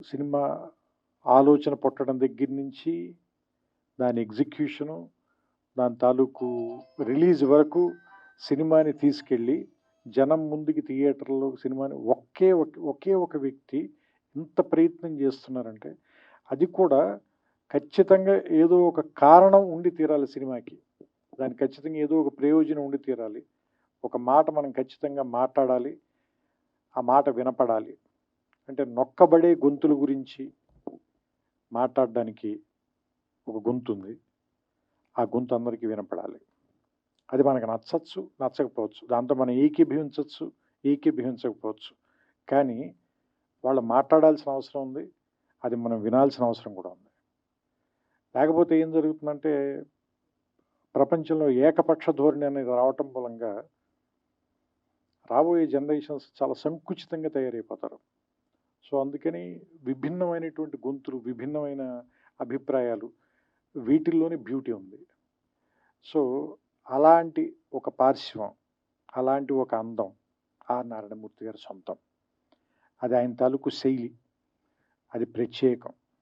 Cinema ఆలోచన పుట్టడం దగ్గర నుంచి, దాని ఎగ్జిక్యూషను, దాని తాలూకు రిలీజ్ వరకు సినిమాని తీసుకెళ్ళి జనం ముందుకి థియేటర్‌లో సినిమాని ఒకే ఒక వ్యక్తి ఇంత ప్రయత్నం చేస్తున్నారంటే, అది కూడా ఖచ్చితంగా ఏదో ఒక కారణం ఉండి తీరాలి సినిమాకి. దానికి ఖచ్చితంగా ఏదో ఒక ప్రయోజనం ఉండి తీరాలి. ఒక మాట మనం ఖచ్చితంగా మాట్లాడాలి. ఆ మాట వినపడాలి. అంటే నొక్కబడే గొంతుల గురించి మాట్లాడడానికి ఒక గొంతుంది. ఆ గొంతు అందరికీ వినపడాలి. అది మనకు నచ్చచ్చు, నచ్చకపోవచ్చు. దాంతో మనం ఏకీభవించొచ్చు, ఏకీభవించకపోవచ్చు. కానీ వాళ్ళు మాట్లాడాల్సిన అవసరం ఉంది. అది మనం వినాల్సిన అవసరం కూడా ఉంది. లేకపోతే ఏం జరుగుతుందంటే, ప్రపంచంలో ఏకపక్ష ధోరణి అనేది రావటం మూలంగా రాబోయే జనరేషన్స్ చాలా సంకుచితంగా తయారైపోతారు. సో, అందుకని విభిన్నమైనటువంటి గొంతులు, విభిన్నమైన అభిప్రాయాలు వీటిల్లోనే బ్యూటీ ఉంది. సో, అలాంటి ఒక పార్శ్వం, అలాంటి ఒక అందం ఆర్. నారాయణమూర్తి గారి సొంతం. అది ఆయన తాలూకు శైలి. అది ప్రత్యేకం.